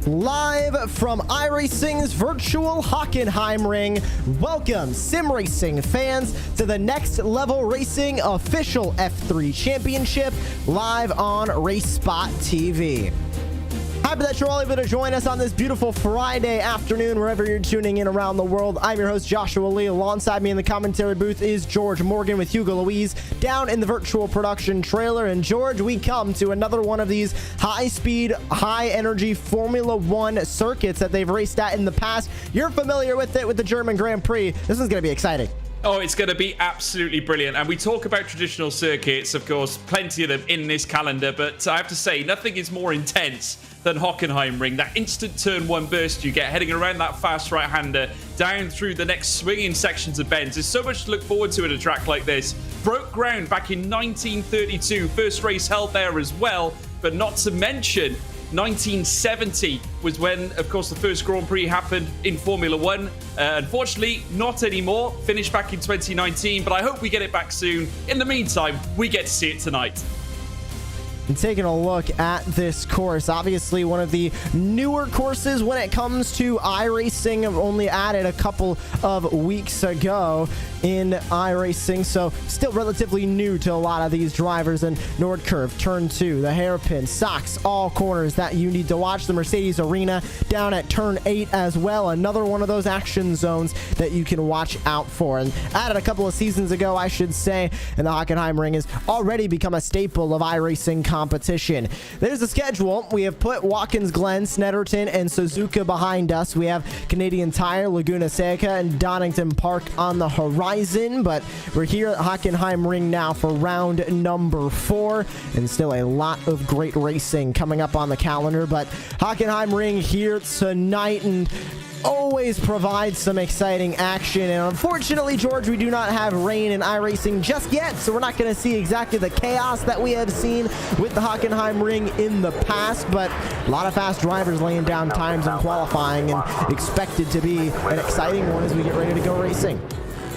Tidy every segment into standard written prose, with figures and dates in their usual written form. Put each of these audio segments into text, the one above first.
Live from iRacing's virtual Hockenheimring, welcome sim racing fans to the Next Level Racing official F3 Championship live on RaceSpotTV. Happy that you're all able to join us on this beautiful Friday afternoon, wherever you're tuning in around the world. I'm your host, Joshua Lee. Alongside me in the commentary booth is George Morgan with Hugo Louise down in the virtual production trailer. And George, we come to another one of these high-speed, high-energy Formula One circuits that they've raced at in the past. You're familiar with it with the German Grand Prix. This one's going to be exciting. Oh, it's going to be absolutely brilliant. And we talk about traditional circuits, of course, plenty of them in this calendar. But I have to say, nothing is more intense than Hockenheimring. That instant turn one burst you get heading around that fast right-hander down through the next swinging sections of bends. There's so much to look forward to at a track like this. Broke ground back in 1932. First race held there as well. But not to mention 1970 was when, of course, the first Grand Prix happened in Formula One. Unfortunately, not anymore. Finished back in 2019, but I hope we get it back soon. In the meantime, we get to see it tonight. And taking a look at this course, obviously one of the newer courses when it comes to iRacing, only added a couple of weeks ago in iRacing, so still relatively new to a lot of these drivers. And Nord Curve, turn 2, the hairpin, Sachs, all corners that you need to watch. The Mercedes Arena down at turn 8 as well, another one of those action zones that you can watch out for. And added a couple of seasons ago, I should say, and the Hockenheimring has already become a staple of iRacing competition. There's the schedule. We have put Watkins Glen, Snetterton, and Suzuka behind us. We have Canadian Tire, Laguna Seca, and Donington Park on the horizon, but we're here at Hockenheimring now for round number 4, and still a lot of great racing coming up on the calendar. But Hockenheimring here tonight, and always provides some exciting action. And unfortunately, George, we do not have rain in iRacing just yet, so we're not going to see exactly the chaos that we have seen with the Hockenheimring in the past. But a lot of fast drivers laying down times in qualifying, and expected to be an exciting one as we get ready to go racing.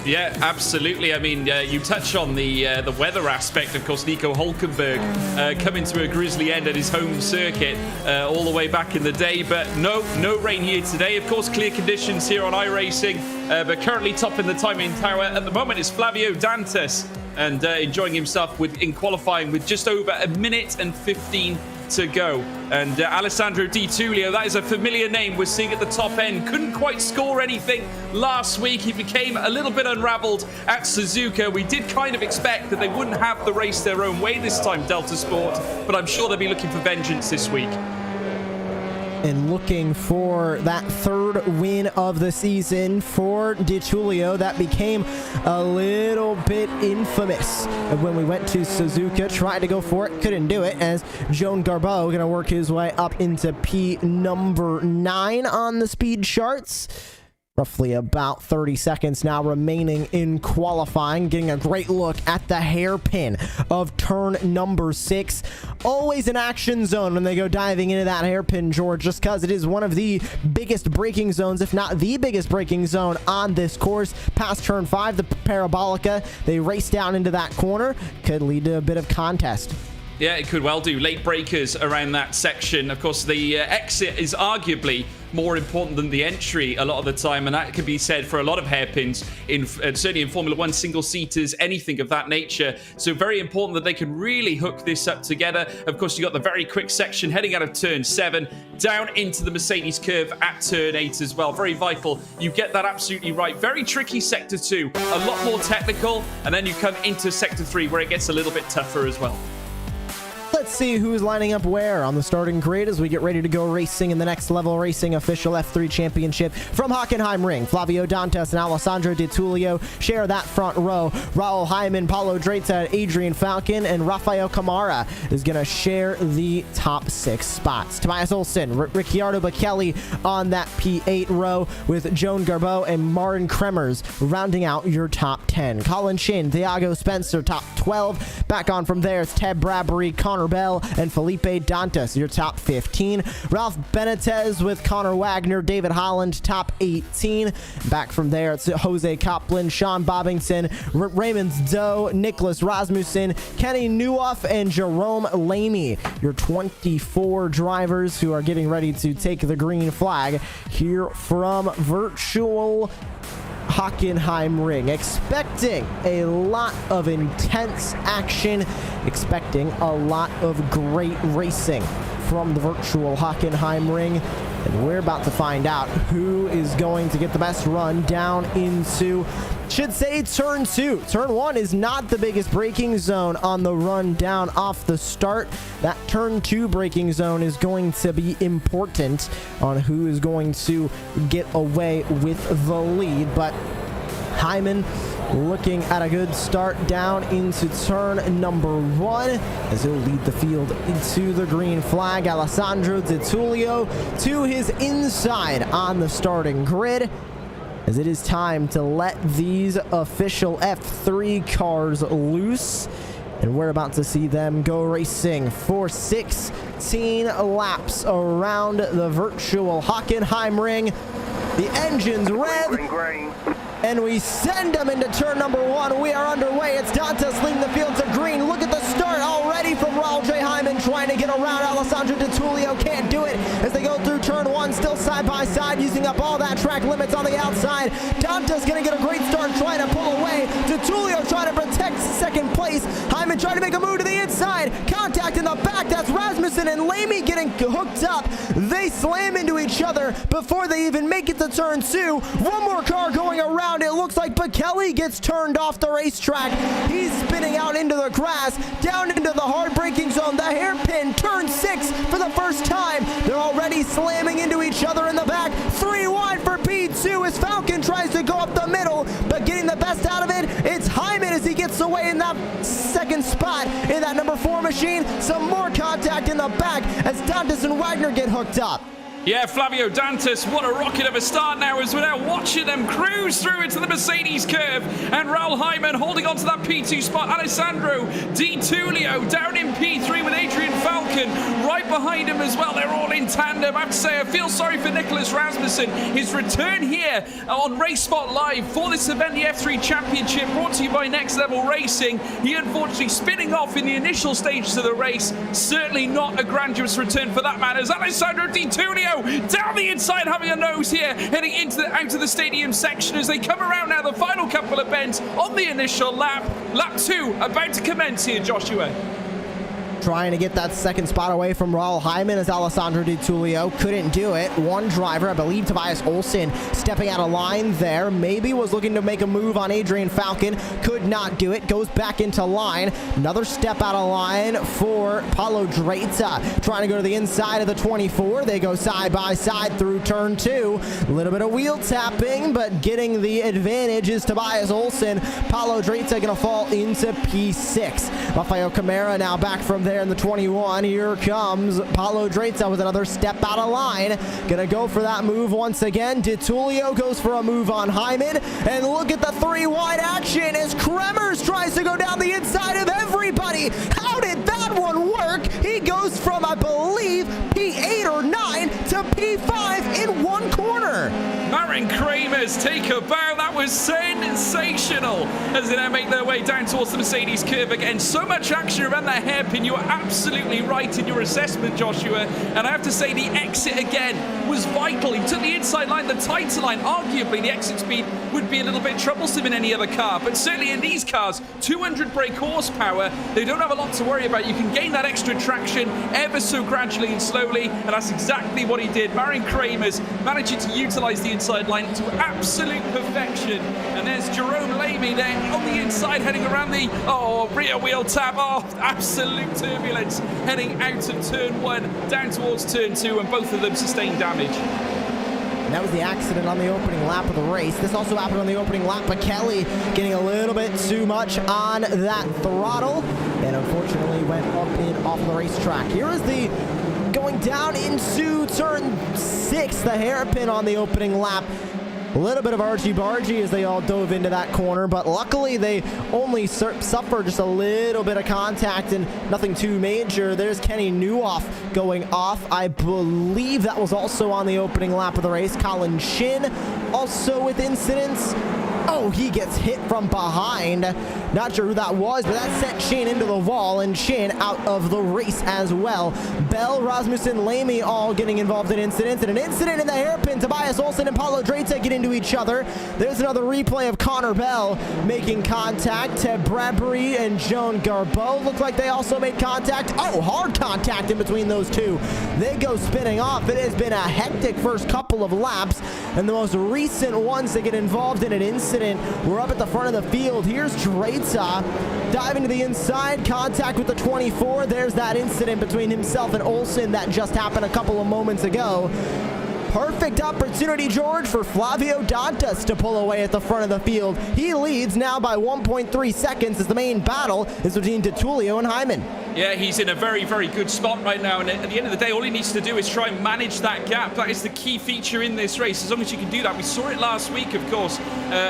Yeah, absolutely. I mean, you touch on the weather aspect. Of course, Nico Hülkenberg coming to a grisly end at his home circuit all the way back in the day. But no rain here today. Of course, clear conditions here on iRacing. But currently top in the timing tower at the moment is Flavio Dantas, and enjoying himself in qualifying with just over a minute and 15 to go. And Alessandro Di Tullio, that is a familiar name we're seeing at the top end. Couldn't quite score anything last week. He became a little bit unraveled at Suzuka. We did kind of expect that they wouldn't have the race their own way this time, Delta Sport, but I'm sure they'll be looking for vengeance this week. And looking for that third win of the season for Di Tullio. That became a little bit infamous when we went to Suzuka, tried to go for it, couldn't do it, as Joan Garbeau going to work his way up into P number 9 on the speed charts. Roughly about 30 seconds now remaining in qualifying. Getting a great look at the hairpin of turn number 6. Always an action zone when they go diving into that hairpin, George, just because it is one of the biggest braking zones, if not the biggest braking zone on this course. Past turn 5, the Parabolica, they race down into that corner. Could lead to a bit of contest. Yeah, it could well do. Late breakers around that section. Of course, the exit is arguably more important than the entry a lot of the time, and that can be said for a lot of hairpins, certainly in Formula One, single-seaters, anything of that nature. So very important that they can really hook this up together. Of course, you got the very quick section heading out of turn 7, down into the Mercedes curve at turn 8 as well. Very vital. You get that absolutely right. Very tricky sector 2, a lot more technical, and then you come into sector 3 where it gets a little bit tougher as well. Let's see who's lining up where on the starting grid as we get ready to go racing in the Next Level Racing official F3 Championship. From Hockenheimring, Flavio Dantas and Alessandro Di Tullio share that front row. Raul Hyman, Paulo Dreta, Adrian Falcon, and Rafael Camara is going to share the top 6 spots. Tobias Olsen, Ricciardo Bachelli on that P8 row, with Joan Garbeau and Marin Kremers rounding out your top 10. Colin Shin, Thiago Spencer, top 12. Back on from there, it's Ted Bradbury, Connor Bell, and Felipe Dantas, your top 15. Ralph Benitez with Connor Wagner, David Holland, top 18. Back from there, it's Jose Copland, Sean Bobbington, Raymond Doe, Nicholas Rasmussen, Kenny Neuhoff, and Jerome Lamy, your 24 drivers who are getting ready to take the green flag here from virtual Hockenheimring. Expecting a lot of intense action, expecting a lot of great racing from the virtual Hockenheimring. And we're about to find out who is going to get the best run down into, should say, turn 2. Turn 1 is not the biggest braking zone on the run down off the start. That turn 2 braking zone is going to be important on who is going to get away with the lead. But Hyman looking at a good start down into turn number 1 as he'll lead the field into the green flag. Alessandro Di Tullio to his inside on the starting grid, as it is time to let these official F3 cars loose. And we're about to see them go racing for 16 laps around the virtual Hockenheimring. The engines rev, and we send them into turn number 1. We are underway. It's Dantas leading the field to green. Look at the start already from Raul J. Hyman trying to get around Alessandro Di Tullio. Can't do it as they go through turn 1, still side by side, using up all that track limits on the outside. Dantas going to get a great start trying to pull away. Di Tullio trying to protect second place. Hyman trying to make a move to the inside. Contact in the back. That's Rasmussen and Lamy getting hooked up. They slam into each other before they even make it to turn 2. One more car going around. It looks like Bekele gets turned off the racetrack. He's spinning out into the grass, down into the hard braking zone. The hairpin, turn 6 for the first time. They're already slamming into each other in the back. 3 wide for P2 as Falcon tries to go up the middle, but getting the best out of it, it's Hyman as he gets away in that second spot in that number 4 machine. Some more contact in the back as Dantas and Wagner get hooked up. Yeah, Flavio Dantas, what a rocket of a start now as we're now watching them cruise through into the Mercedes curve. And Raul Hyman holding on to that P2 spot. Alessandro Di Tullio down in P3 with Adrian Falcon right behind him as well. They're all in tandem. I have to say, I feel sorry for Nicholas Rasmussen. His return here on RaceSpot Live for this event, the F3 Championship, brought to you by Next Level Racing. He unfortunately spinning off in the initial stages of the race. Certainly not a grandiose return for that man as Alessandro Di Tullio down the inside, having a nose here, heading into out of the stadium section as they come around now the final couple of bends on the initial lap. Lap 2 about to commence here, Joshua. Trying to get that second spot away from Raul Hyman as Alessandro Di Tullio couldn't do it. One driver, I believe Tobias Olsen, stepping out of line there. Maybe was looking to make a move on Adrian Falcon. Could not do it. Goes back into line. Another step out of line for Paulo Dreita. Trying to go to the inside of the 24. They go side by side through turn 2. A little bit of wheel tapping, but getting the advantage is Tobias Olsen. Paulo Dreita going to fall into P6. Rafael Camara now back from there in the 21. Here comes Paulo Dreita with another step out of line. Gonna go for that move once again. Di Tullio goes for a move on Hyman. And look at the 3 wide action as Kremers tries to go down the inside of everybody. How did that one work? He goes from, I believe, P8 or 9 to P5 in one corner. Marin Kremers take a bow. That was sensational as they now make their way down towards the Mercedes curve again. So much action around that hairpin. You are absolutely right in your assessment, Joshua. And I have to say, the exit again was vital. He took the inside line, the tighter line. Arguably, the exit speed would be a little bit troublesome in any other car. But certainly in these cars, 200 brake horsepower, they don't have a lot to worry about. You can gain that extra traction ever so gradually and slowly. And that's exactly what he did. Marin Kremers managing to utilize the inside line to absolute perfection. And there's Jerome Lamy there on the inside, heading around the rear wheel tap. Absolute turbulence heading out of turn 1 down towards turn 2, and both of them sustained damage. And that was the accident on the opening lap of the race. This also happened on the opening lap. Bekele getting a little bit too much on that throttle and unfortunately went up and off the racetrack. Here is the going down into turn 6, the hairpin on the opening lap. A little bit of argy-bargy as they all dove into that corner, but luckily they only suffered just a little bit of contact and nothing too major. There's Kenny Newhoff going off. I believe that was also on the opening lap of the race. Colin Shin also with incidents. Oh, he gets hit from behind. Not sure who that was, but that sent Shin into the wall, and Shin out of the race as well. Bell, Rasmussen, Lamy all getting involved in incidents, and an incident in the hairpin. Tobias Olsen and Paulo Dreyta get into each other. There's another replay of Connor Bell making contact. Ted Bradbury and Joan Garbeau look like they also made contact. Oh, hard contact in between those two. They go spinning off. It has been a hectic first couple of laps, and the most recent ones that get involved in an incident, we're up at the front of the field. Here's Dreyta diving to the inside, contact with the 24. There's that incident between himself and Olsen that just happened a couple of moments ago. Perfect opportunity, George, for Flavio Dantas to pull away at the front of the field. He leads now by 1.3 seconds as the main battle is between DeTulio and Hyman. Yeah, he's in a very, very good spot right now, and at the end of the day, all he needs to do is try and manage that gap. That is the key feature in this race. As long as you can do that, we saw it last week, of course,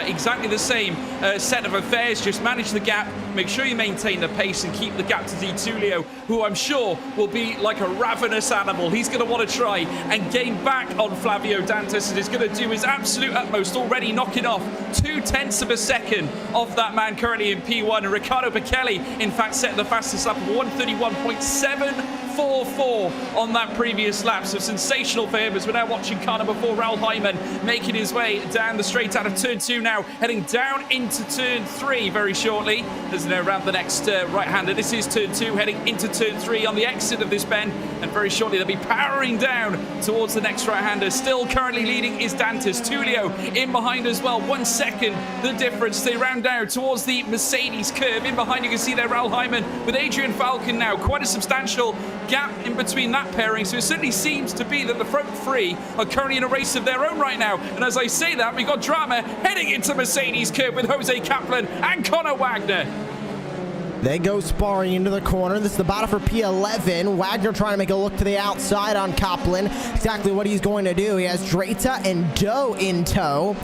exactly the same set of affairs. Just manage the gap, make sure you maintain the pace, and keep the gap to DeTulio, who I'm sure will be like a ravenous animal. He's going to want to try and gain back on Flavio Dantas, and is going to do his absolute utmost, already knocking off 0.2 of a second off that man currently in P1. And Ricardo Bekele, in fact, set the fastest lap of 1:31.744 on that previous lap. So sensational for him as we're now watching car number 4, Raul Hyman, making his way down the straight out of turn 2 now, heading down into turn 3 very shortly. As now around the next right-hander. This is turn 2, heading into turn 3 on the exit of this bend, and very shortly they'll be powering down towards the next right-hander. Still currently leading is Dantas. Tulio in behind as well. 1 second the difference. They round down towards the Mercedes curve. In behind you can see there Raul Hyman with Adrian Falcon now. Quite a substantial gap in between that pairing. So it certainly seems to be that the front three are currently in a race of their own right now. And as I say that, we got drama heading into Mercedes curve with Jose Kaplan and Conor Wagner. They go sparring into the corner. This is the battle for P11. Wagner trying to make a look to the outside on Kaplan. Exactly what he's going to do. He has Dreyta and Doe in tow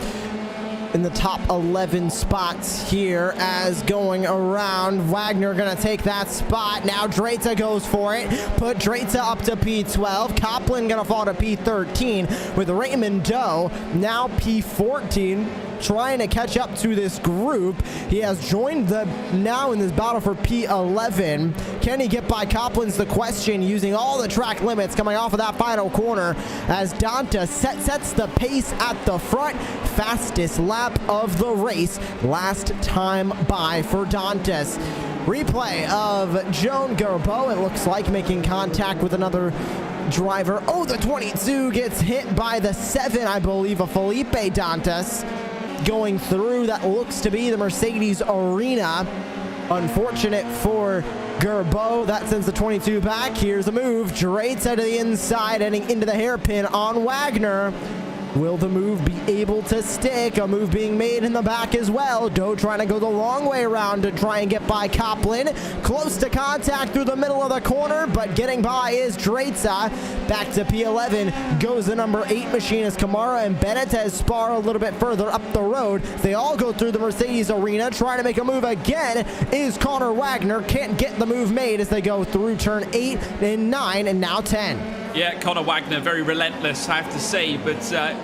in the top 11 spots here as going around. Wagner going to take that spot. Now Dreyta goes for it. Put Dreyta up to P12. Kaplan going to fall to P13 with Raymond Doe now P14. Trying to catch up to this group. He has joined them now in this battle for P11. Can he get by Kaplan's the question, using all the track limits coming off of that final corner as Dantas sets the pace at the front. Fastest lap of the race last time by for Dantas. Replay of Joan Garbeau, it looks like, making contact with another driver. Oh, the 22 gets hit by the 7, I believe, of Felipe Dantas. Going through that looks to be the Mercedes arena. Unfortunate for Garbeau. That sends the 22 back. Here's a move. Dreyta to the inside, heading into the hairpin on Wagner. Will the move be able to stick? A move being made in the back as well. Doe trying to go the long way around to try and get by Kaplan. Close to contact through the middle of the corner, but getting by is Dreyta. Back to P11 goes the number 8 machinist. Kamara and Benitez spar a little bit further up the road. They all go through the Mercedes arena. Trying to make a move again is Conor Wagner. Can't get the move made as they go through turn 8 and 9 and now 10. Yeah, Conor Wagner, very relentless, I have to say, but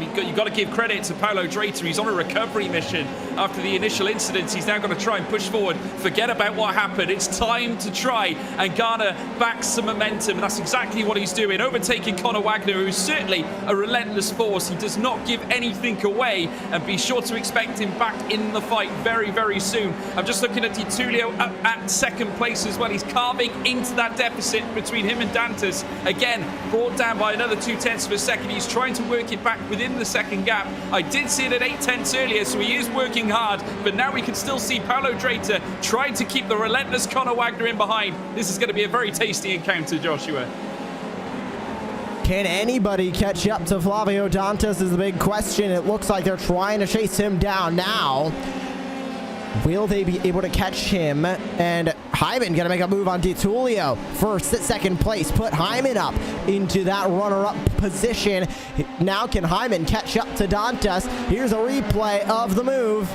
you've got to give credit to Paulo Dreyta. He's on a recovery mission after the initial incidents. He's now going to try and push forward, forget about what happened. It's time to try and garner back some momentum, and that's exactly what he's doing, overtaking Conor Wagner, who's certainly a relentless force. He does not give anything away, and be sure to expect him back in the fight very, very soon. I'm just looking at DeTulio up at second place as well. He's carving into that deficit between him and Dantas. Again, brought down by another 0.2 of a second. He's trying to work it back within the second gap. I did see it at 0.8 earlier, so he is working hard, but now we can still see Paulo Dreyta trying to keep the relentless Conor Wagner in behind. This is going to be a very tasty encounter, Joshua. Can anybody catch up to Flavio Dantas is the big question. It looks like they're trying to chase him down now. Will they be able to catch him? And Hyman gonna make a move on DiTullio. First, second place, put Hyman up into that runner-up position. Now can Hyman catch up to Dantas? Here's a replay of the move.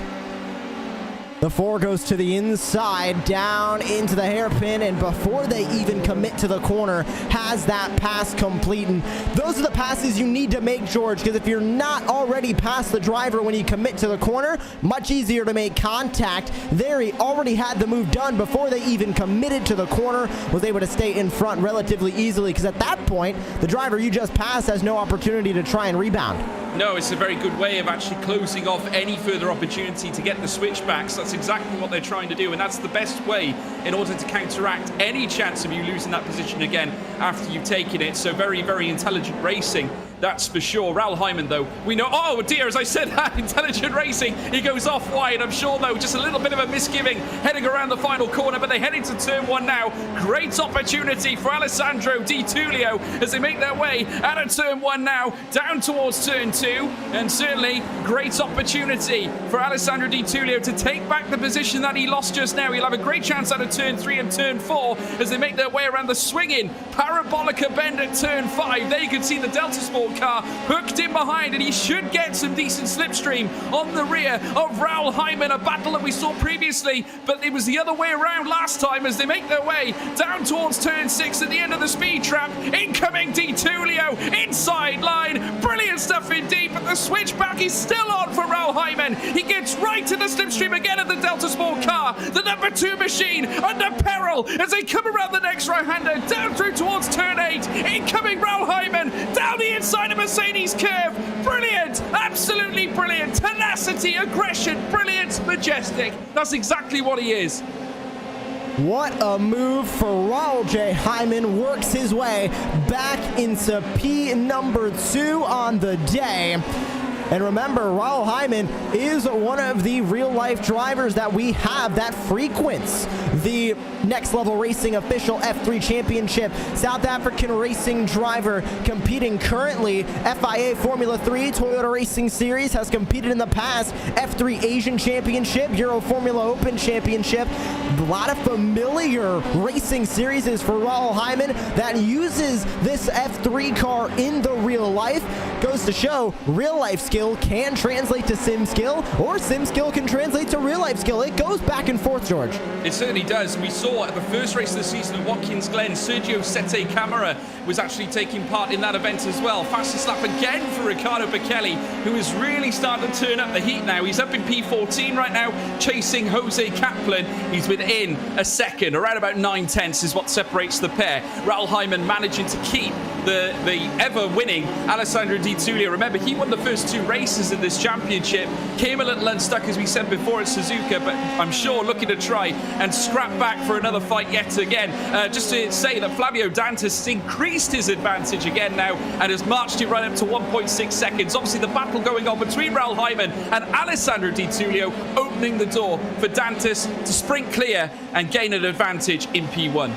The 4 goes to the inside, down into the hairpin, and before they even commit to the corner, has that pass complete. And those are the passes you need to make, George, because if you're not already past the driver when you commit to the corner, much easier to make contact. There, he already had the move done before they even committed to the corner, was able to stay in front relatively easily, because at that point, the driver you just passed has no opportunity to try and rebound. No, it's a very good way of actually closing off any further opportunity to get the switchbacks. That's exactly what they're trying to do, and that's the best way in order to counteract any chance of you losing that position again after you've taken it. So very, very intelligent racing, that's for sure. Raul Hyman, though, we know, oh dear, as I said, intelligent racing, he goes off wide. I'm sure, though, just a little bit of a misgiving heading around the final corner, but they head into turn 1 now. Great opportunity for Alessandro DiTullio as they make their way out of turn 1 now, down towards turn 2, and certainly great opportunity for Alessandro DiTullio to take back the position that he lost just now. He'll have a great chance out of turn 3 and turn 4 as they make their way around the swinging Parabolica bend at turn 5. There you can see the Delta Sport car hooked in behind, and he should get some decent slipstream on the rear of Raul Hyman, a battle that we saw previously, but it was the other way around last time as they make their way down towards turn 6 at the end of the speed trap. Incoming DiTullio, inside line, brilliant stuff indeed, but the switchback is still on for Raul Hyman. He gets right to the slipstream again of the Delta Sport car, the number 2 machine under peril as they come around the next right-hander, down through towards turn 8. Incoming Raul Hyman, down the inside of Mercedes curve. Brilliant, absolutely brilliant. Tenacity, aggression, brilliant, majestic. That's exactly what he is. What a move for Raul J. Hyman. Works his way back into P number 2 on the day. And remember, Raul Hyman is one of the real-life drivers that we have that frequents the Next Level Racing official F3 Championship. South African racing driver competing currently FIA Formula 3 Toyota Racing Series, has competed in the past F3 Asian Championship, Euro Formula Open Championship. A lot of familiar racing series for Raul Hyman that uses this F3 car in the real life. Goes to show real life skill can translate to sim skill, or sim skill can translate to real life skill. It goes back and forth, George. It certainly does. We saw at the first race of the season at Watkins Glen, Sergio Sette Camara was actually taking part in that event as well. Fastest lap again for Riccardo Bekele, who is really starting to turn up the heat now. He's up in P14 right now, chasing Jose Kaplan. He's within a second, around about 9/10 is what separates the pair. Raul Hyman managing to keep the ever-winning Alessandro DiTullio. Remember, he won the first 2 races in this championship, came a little unstuck, as we said before, at Suzuka, but I'm sure looking to try and scrap back for another fight yet again. Just to say that Flavio Dantas has increased his advantage again now and has marched it right up to 1.6 seconds. Obviously, the battle going on between Raul Hyman and Alessandro DiTullio, opening the door for Dantas to sprint clear and gain an advantage in P1.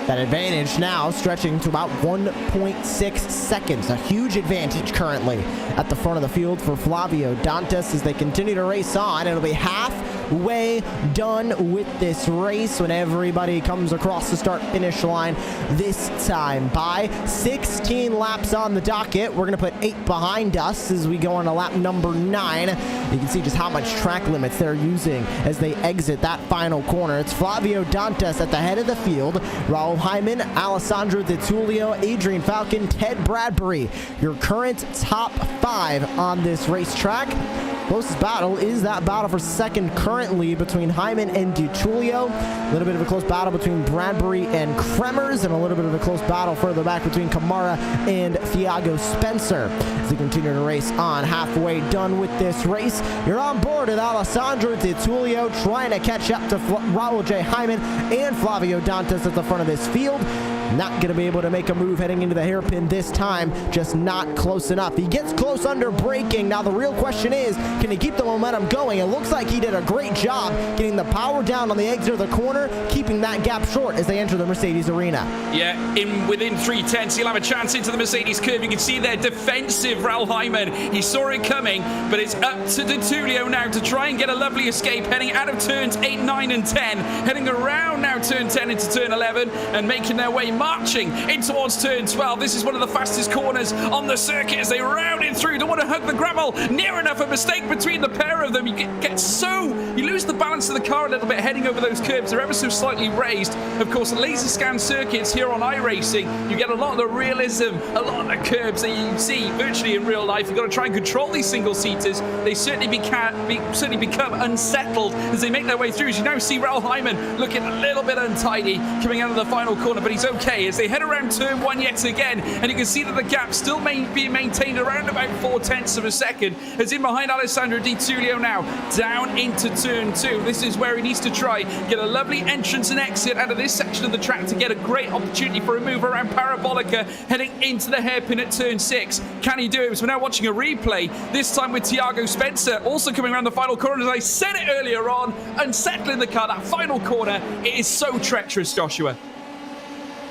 That advantage now stretching to about 1.6 seconds. A huge advantage currently at the front of the field for Flavio Dantas as they continue to race on. It'll be halfway done with this race when everybody comes across the start-finish line this time. By 16 laps on the docket, we're going to put 8 behind us as we go on to lap number 9. You can see just how much track limits they're using as they exit that final corner. It's Flavio Dantas at the head of the field. Raul Hyman, Alessandro DiTullio, Adrian Falcon, Ted Bradbury, your current top 5 on this racetrack. Closest battle is that battle for second currently between Hyman and DiTullio. A little bit of a close battle between Bradbury and Kremers, and a little bit of a close battle further back between Kamara and Thiago Spencer. As they continue to race on, halfway done with this race, you're on board with Alessandro DiTullio trying to catch up to Raul J. Hyman and Flavio Dantas at the front of this field. Not going to be able to make a move heading into the hairpin this time, just not close enough. He gets close under braking. Now the real question is, can he keep the momentum going? It looks like he did a great job getting the power down on the exit of the corner, keeping that gap short as they enter the Mercedes arena. Yeah, within 3/10, he'll have a chance into the Mercedes curve. You can see there, defensive Raul Hyman. He saw it coming, but it's up to D'Tulio now to try and get a lovely escape, heading out of turns 8, 9, and 10, heading around now turn 10 into turn 11, and making their way, marching in towards turn 12. This is one of the fastest corners on the circuit as they round it through. Don't want to hug the gravel. Near enough, a mistake between the pair of them. You you lose the balance of the car a little bit heading over those curves. They're ever so slightly raised. Of course, laser scan circuits here on iRacing, you get a lot of the realism, a lot of the curbs that you see virtually in real life. You've got to try and control these single-seaters. They certainly become unsettled as they make their way through. As you now see Raul Hyman looking a little bit untidy coming out of the final corner, but he's okay as they head around turn 1 yet again, and you can see that the gap still being maintained around about 0.4 of a second as in behind Alessandro D'Tulio now, down into turn 2. This is where he needs to try get a lovely entrance and exit out of this section of the track to get a great opportunity for a move around Parabolica heading into the hairpin at turn 6. Can he do it? So we're now watching a replay, this time with Thiago Spencer also coming around the final corner. As I said it earlier on, unsettling the car. That final corner, it is so treacherous, Joshua.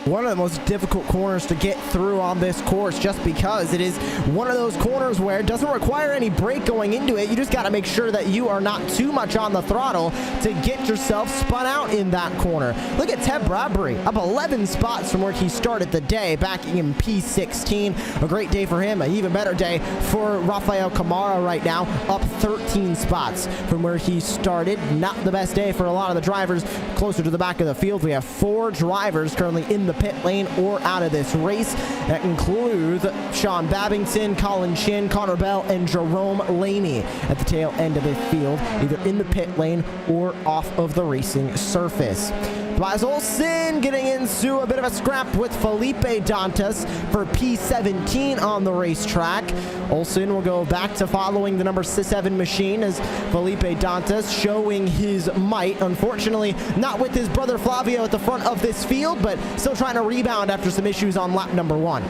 One of the most difficult corners to get through on this course, just because it is one of those corners where it doesn't require any brake going into it. You just got to make sure that you are not too much on the throttle to get yourself spun out in that corner. Look at Ted Bradbury, up 11 spots from where he started the day, back in P16. A great day for him, an even better day for Rafael Camara right now, up 13 spots from where he started. Not the best day for a lot of the drivers closer to the back of the field. We have 4 drivers currently in the pit lane or out of this race. That includes Sean Babington, Colin Chin, Connor Bell, and Jerome Laney at the tail end of the field, either in the pit lane or off of the racing surface. Blas Olsen getting into a bit of a scrap with Felipe Dantas for P17 on the racetrack. Olsen will go back to following the number 7 machine as Felipe Dantas showing his might. Unfortunately, not with his brother Flavio at the front of this field, but still trying to rebound after some issues on lap number 1.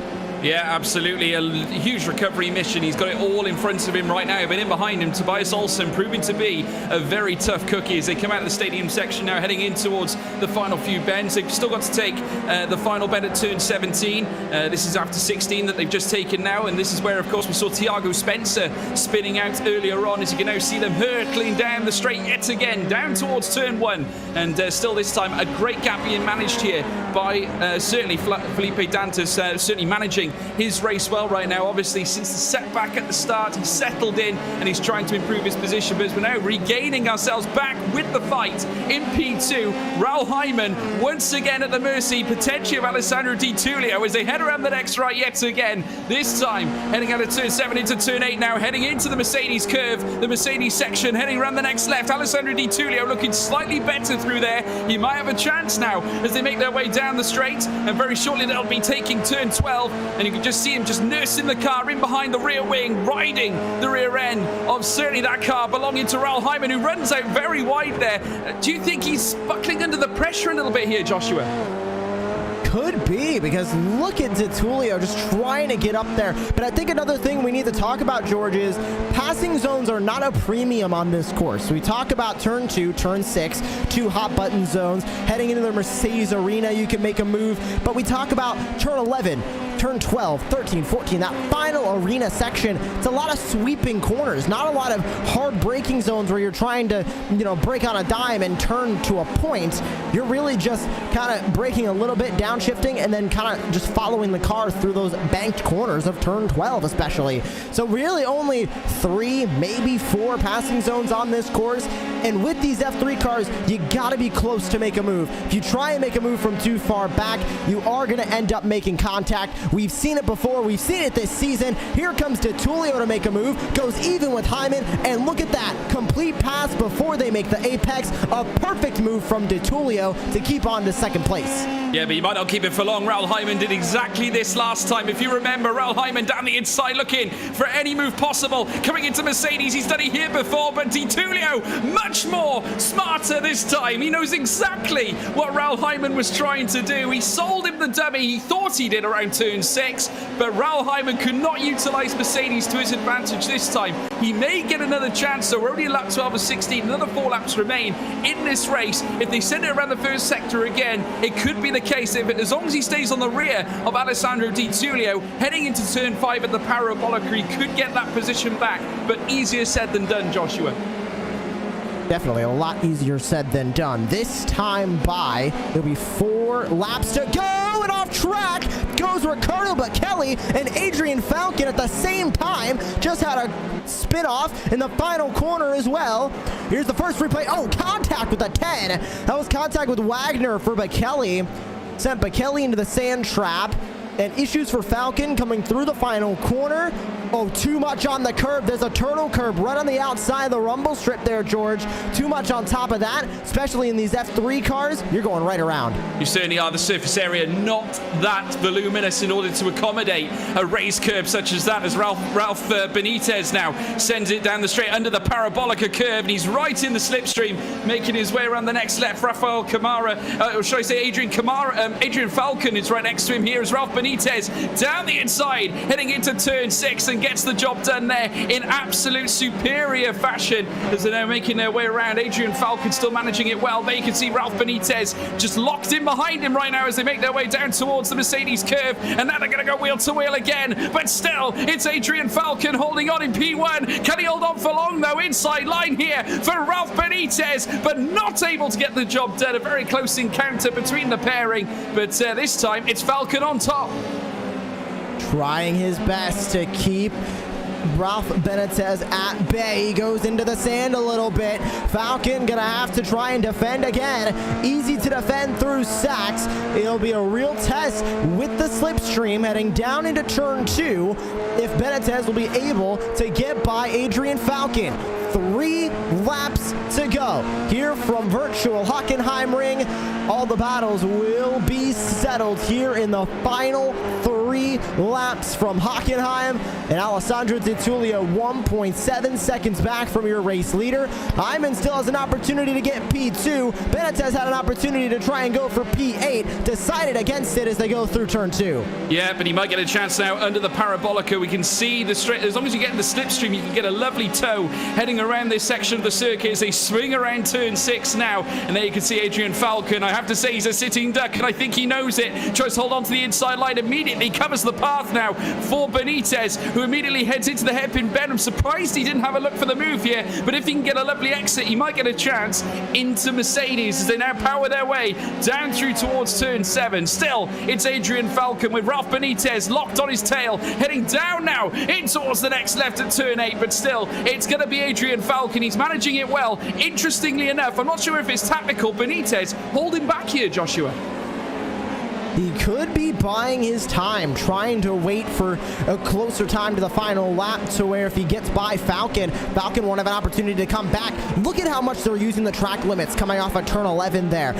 Yeah, absolutely. A huge recovery mission. He's got it all in front of him right now. But in behind him, Tobias Olsen proving to be a very tough cookie as they come out of the stadium section now, heading in towards the final few bends. They've still got to take the final bend at turn 17. This is after 16 that they've just taken now. And this is where, of course, we saw Thiago Spencer spinning out earlier on, as you can now see them hurtling down the straight yet again, down towards turn 1. And still this time, a great gap being managed here by certainly Felipe Dantas, certainly managing his race well right now. Obviously, since the setback at the start, he's settled in and he's trying to improve his position. But as we're now regaining ourselves back with the fight in P2, Raul Hyman once again at the mercy potentially of Alessandro D'Tulio as they head around the next right yet again. This time heading out of turn 7 into turn 8 now, heading into the Mercedes curve, the Mercedes section, heading around the next left. Alessandro D'Tulio looking slightly better through there. He might have a chance now as they make their way down the straight, and very shortly they'll be taking turn 12, and you can just see him just nursing the car in behind the rear wing, riding the rear end of certainly that car belonging to Raul Hyman, who runs out very wide there. Do you think he's buckling under the pressure a little bit here, Joshua? Could be, because look at D'Tulio just trying to get up there. But I think another thing we need to talk about, George, is passing zones are not a premium on this course. We talk about turn 2, turn 6, 2 hot button zones. Heading into the Mercedes arena, you can make a move. But we talk about turn 11, turn 12, 13, 14, that final arena section. It's a lot of sweeping corners, not a lot of hard braking zones where you're trying to, brake on a dime and turn to a point. You're really just kind of braking a little bit, downshifting, and then kind of just following the car through those banked corners of turn 12 especially. So really only 3, maybe 4 passing zones on this course. And with these F3 cars, you got to be close to make a move. If you try and make a move from too far back, you are going to end up making contact We've seen it before. We've seen it this season. Here comes DiTullio to make a move. Goes even with Hyman. And look at that. Complete pass before they make the apex. A perfect move from DiTullio to keep on to second place. Yeah, but you might not keep it for long. Raul Hyman did exactly this last time. If you remember, Raul Hyman down the inside looking for any move possible. Coming into Mercedes, he's done it here before, but DiTullio much more smarter this time. He knows exactly what Raul Hyman was trying to do. He sold him the dummy. He thought he did around turn 6, but Raul Hyman could not utilize Mercedes to his advantage this time. He may get another chance, so we're only lap 12 of 16. Another 4 laps remain in this race. If they send it around the first sector again, it could be the case if as long as he stays on the rear of Alessandro DiTullio heading into turn 5 at the parabolic, he could get that position back, but easier said than done, Joshua. Definitely a lot easier said than done. This time by, there'll be 4 laps to go, and off track goes Ricardo Kelly and Adrian Falcon at the same time. Just had a spin off in the final corner as well. Here's the first replay. Oh, contact with a 10. That was contact with Wagner for Bekele. Sent Bekele into the sand trap. And issues for Falcon coming through the final corner. Oh, too much on the curb. There's a turtle curb right on the outside of the rumble strip there, George. Too much on top of that, especially in these F3 cars. You're going right around. You certainly are. The surface area not that voluminous in order to accommodate a raised curb such as that, as Ralph Benitez now sends it down the straight under the parabolica curve, and he's right in the slipstream, making his way around the next left. Rafael Camara, or should I say Adrian Falcon is right next to him here as Ralph Benitez down the inside, heading into turn 6 and gets the job done there in absolute superior fashion as they're now making their way around. Adrian Falcon still managing it well. There you can see Ralph Benitez just locked in behind him right now as they make their way down towards the Mercedes curve, and now they're going to go wheel to wheel again, but still it's Adrian Falcon holding on in P1. Can he hold on for long though? Inside line here for Ralph Benitez, but not able to get the job done. A very close encounter between the pairing, but this time it's Falcon on top. Trying his best to keep Ralph Benitez at bay. He goes into the sand a little bit. Falcon gonna have to try and defend again. Easy to defend through Sachs. It'll be a real test with the slipstream heading down into turn 2 if Benitez will be able to get by Adrian Falcon. 3 laps to go here from virtual Hockenheimring. All the battles will be settled here in the final 3 laps from Hockenheim, and Alessandro DiTullio 1.7 seconds back from your race leader. Hyman still has an opportunity to get P2. Benitez had an opportunity to try and go for P8, decided against it as they go through turn 2. Yeah, but he might get a chance now under the parabolica. We can see the straight, as long as you get in the slipstream, you can get a lovely tow heading around this section of the circuit as they swing around turn 6 now. And there you can see Adrian Falcon. I have to say he's a sitting duck, and I think he knows it. Tries to hold on to the inside line immediately, covers the path now for Benitez, who immediately heads into the hairpin bend. I'm surprised he didn't have a look for the move here, but if he can get a lovely exit, he might get a chance into Mercedes as they now power their way down through towards turn 7. Still, it's Adrian Falcon with Ralph Benitez locked on his tail, heading down now in towards the next left at turn 8, but still, it's going to be Adrian Falcon. He's managing it well. Interestingly enough, I'm not sure if it's tactical. Benitez holding back here, Joshua. He could be buying his time, trying to wait for a closer time to the final lap to where if he gets by Falcon won't have an opportunity to come back. Look at how much they're using the track limits coming off at turn 11 there.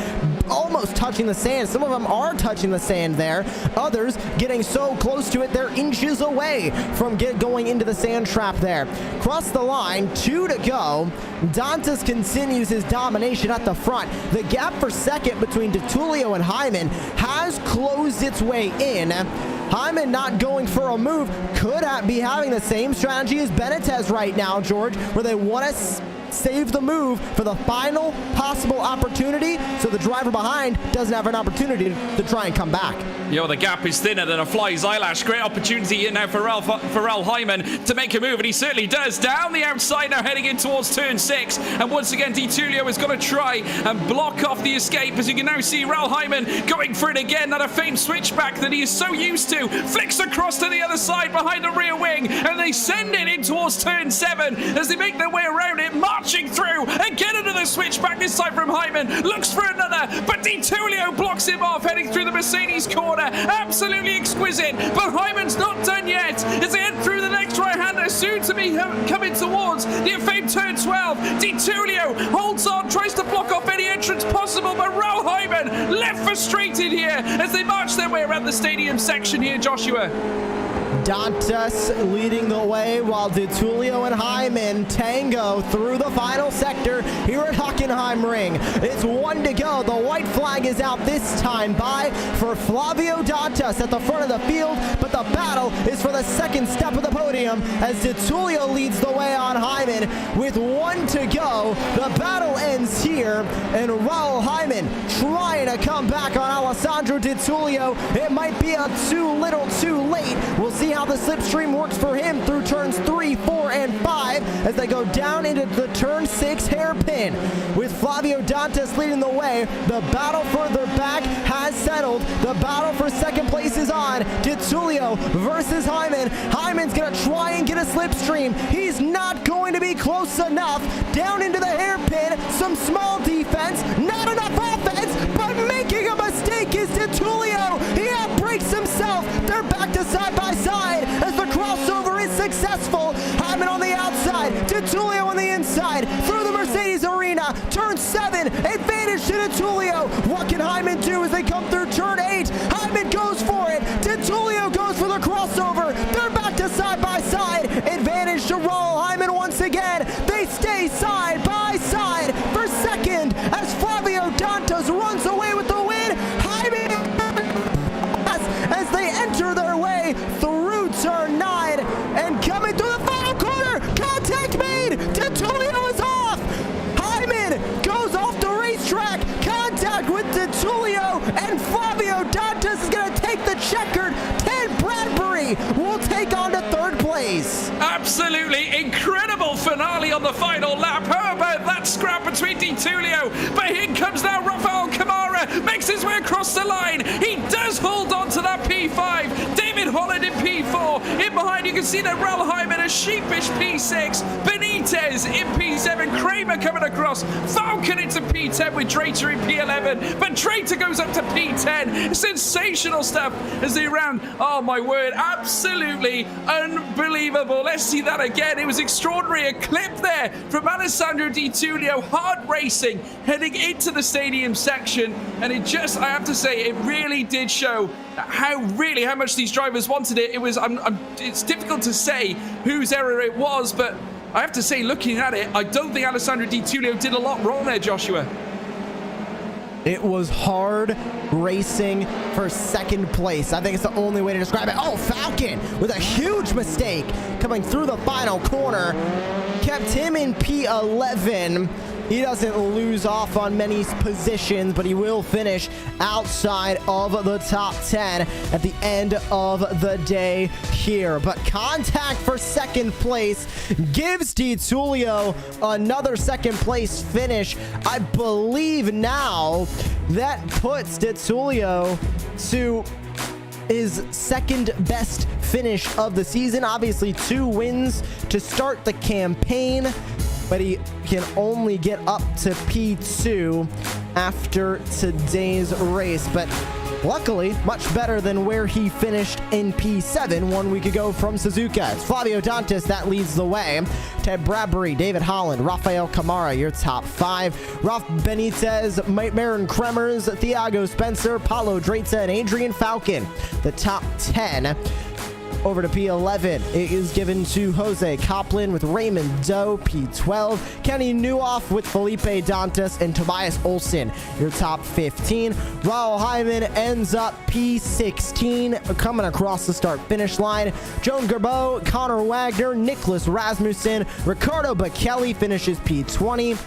Almost touching the sand. Some of them are touching the sand there. Others getting so close to it, they're inches away from going into the sand trap there. Cross the line, 2 to go. Dantas continues his domination at the front. The gap for second between DiTullio and Hyman has closed its way in. Hyman not going for a move, could be having the same strategy as Benitez right now, George, where they want to save the move for the final possible opportunity so the driver behind doesn't have an opportunity to try and come back. You know, the gap is thinner than a fly's eyelash. Great opportunity here now for Ralph Hyman to make a move, and he certainly does. Down the outside now, heading in towards turn 6, and once again DiTullio is going to try and block off the escape, as you can now see Ralph Hyman going for it again. That a famed switchback that he is so used to. Flicks across to the other side behind the rear wing, and they send it in towards turn 7 as they make their way around it, marching through and get into the the switch back this time from Hyman. Looks for another, but Di Tullio blocks him off, heading through the Mercedes corner. Absolutely exquisite, but Hyman's not done yet. As they head through the next right-hander, soon to be coming towards the famed turn 12. Di Tullio holds on, tries to block off any entrance possible, but Raul Hyman left frustrated here as they march their way around the stadium section here, Joshua. Dantas leading the way while Di Tullio and Hyman tango through the final sector here at Hockenheimring. It's 1 to go. The white flag is out this time for Flavio Dantas at the front of the field, but the battle is for the second step of the podium as Di Tullio leads the way on Hyman with 1 to go. The battle ends here, and Raul Hyman trying to come back on Alessandro Di Tullio. It might be a too little too late. We'll see how the slipstream works for him through turns 3, 4, and 5 as they go down into the turn 6 hairpin. With Flavio Dantas leading the way, the battle further back has settled. The battle for second place is on. Di Tullio versus Hyman. Hyman's gonna try and get a slipstream. He's not going to be close enough. Down into the hairpin, some small defense, not enough offense, but making a mistake is Di Tullio. He outbreaks himself. They're back to side by side as the crossover is successful. Hyman on the outside, Di Tullio on the inside, through the Mercedes arena, turn 7, advantage to Di Tullio. What can Hyman do as they come through turn 8? Hyman goes for it, Di Tullio goes for the crossover. They're back to side by side, advantage to Raul Hyman once again. They stay side by side for second as Flavio Dantas runs away with the win. Hyman as they enter their way through turn 9 and coming through the final corner. Contact made. Di Tullio is off. Hyman goes off the racetrack. Contact with Di Tullio, and Flavio Dantas is going to take the checkered. Ted Bradbury will take on to third place. Absolutely incredible finale on the final lap. How about that scrap between Di Tullio? But here comes now Rafael Camara, makes his way across the line. He does hold on to that P5. David Holland in P4. In behind, you can see that Raul Hyman, a sheepish P6. Benitez in P7. Kramer coming across. Falcon into P10 with Drater in P11. But Drater goes up to P10. Sensational stuff as they round. Oh my word, absolutely unbelievable. Let's see that again. It was extraordinary. A clip there from Alessandro Di Tullio. Hard racing heading into the stadium section. And it just, I have to say, it really did show how much these drivers wanted it. It was, it's difficult to say whose error it was, but I have to say, looking at it, I don't think Alessandro Di Tullio did a lot wrong there, Joshua. It was hard racing for second place. I think it's the only way to describe it. Oh, Falcon with a huge mistake coming through the final corner. Kept him in P11. He doesn't lose off on many positions, but he will finish outside of the top 10 at the end of the day here. But contact for second place gives Di Tullio another second place finish. I believe now that puts Di Tullio to his second best finish of the season. Obviously 2 wins to start the campaign, but he can only get up to P2 after today's race. But luckily, much better than where he finished in P7 1 week ago from Suzuka. It's Flavio Dantas that leads the way. Ted Bradbury, David Holland, Rafael Camara, your top 5. Ralph Benitez, Marin Kremers, Thiago Spencer, Paulo Draita, and Adrian Falcon, the top 10. Over to P11, it is given to Jose Copland with Raymond Doe, P12. Kenny Neuhoff with Felipe Dantas and Tobias Olsen, your top 15. Raul Hyman ends up P16, coming across the start-finish line. Joan Gerbeau, Connor Wagner, Nicholas Rasmussen, Ricardo Bekele finishes P20.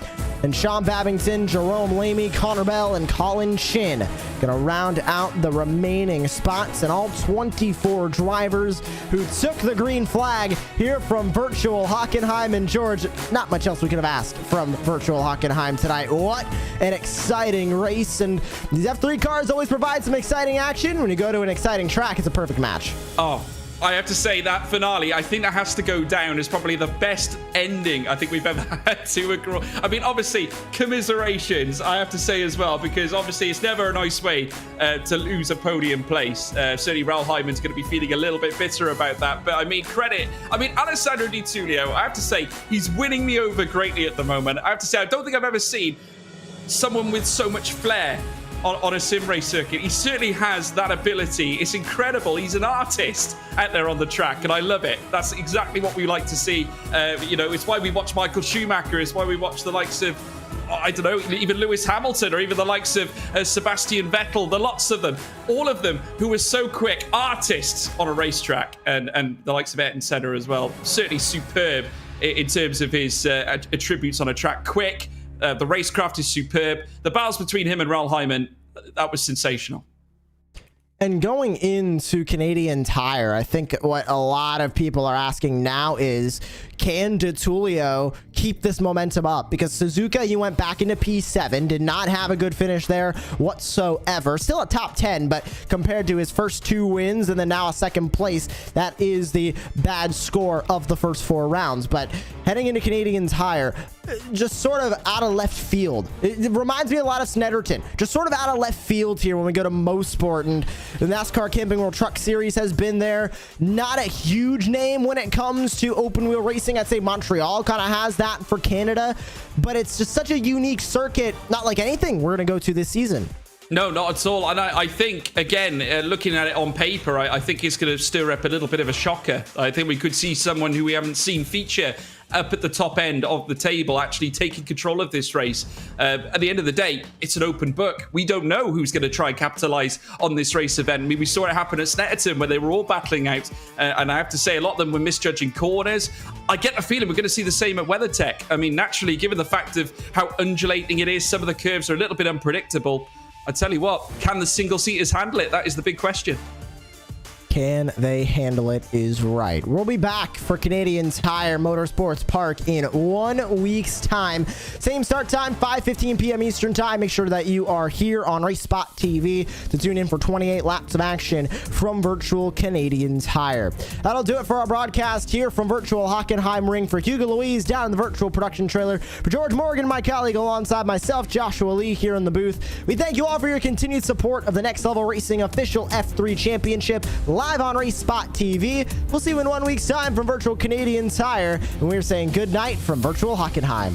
And Sean Babington, Jerome Lamy, Connor Bell, and Colin Shin gonna round out the remaining spots, and all 24 drivers who took the green flag here from Virtual Hockenheim. And George, not much else we could have asked from Virtual Hockenheim tonight. What an exciting race, and these F3 cars always provide some exciting action. When you go to an exciting track, it's a perfect match. Oh, I have to say that finale, I think that has to go down as probably the best ending I think we've ever had to a... I mean, obviously, commiserations, I have to say as well, because obviously it's never a nice way to lose a podium place. Certainly, Raul Hyman's going to be feeling a little bit bitter about that. But I mean, credit. I mean, Alessandro Di Tullio, I have to say, he's winning me over greatly at the moment. I have to say, I don't think I've ever seen someone with so much flair on a sim race circuit. He certainly has that ability. It's incredible. He's an artist out there on the track, and I love it. That's exactly what we like to see. You know, it's why we watch Michael Schumacher. It's why we watch the likes of, I don't know, even Lewis Hamilton, or even the likes of Sebastian Vettel, the lots of them, all of them who are so quick, artists on a racetrack, and the likes of Ayrton Senna as well. Certainly superb in terms of his attributes on a track. Quick. The racecraft is superb. The battles between him and Raul Hyman, that was sensational. And going into Canadian Tire, I think what a lot of people are asking now is, can Di Tullio keep this momentum up? Because Suzuka, he went back into P7, did not have a good finish there whatsoever. Still a top 10, but compared to his first 2 wins and then now a second place, that is the bad score of the first 4 rounds. But heading into Canadian Tire, just sort of out of left field. It reminds me a lot of Snetterton. Just sort of out of left field here when we go to Mosport, and the NASCAR Camping World Truck Series has been there. Not a huge name when it comes to open wheel racing. I'd say Montreal kind of has that for Canada, but it's just such a unique circuit, not like anything we're going to go to this season. No, not at all. And I think, again, looking at it on paper, I think it's going to stir up a little bit of a shocker. I think we could see someone who we haven't seen feature up at the top end of the table actually taking control of this race. At the end of the day, it's an open book. We don't know who's going to try and capitalize on this race event. I mean, we saw it happen at Snetterton where they were all battling out. And I have to say, a lot of them were misjudging corners. I get the feeling we're going to see the same at WeatherTech. I mean, naturally, given the fact of how undulating it is, some of the curves are a little bit unpredictable. I tell you what, can the single-seaters handle it? That is the big question. Can they handle it is right. We'll be back for Canadian Tire Motorsports Park in 1 week's time. Same start time, 5:15 p.m. Eastern time. Make sure that you are here on RaceSpotTV to tune in for 28 laps of action from virtual Canadian Tire. That'll do it for our broadcast here from virtual Hockenheimring. For Hugo Louise down in the virtual production trailer, for George Morgan, my colleague, alongside myself, Joshua Lee, here in the booth. We thank you all for your continued support of the Next Level Racing official F3 Championship live on RaceSpotTV. We'll see you in 1 week's time from virtual Canadian Tire, and we're saying good night from virtual Hockenheim.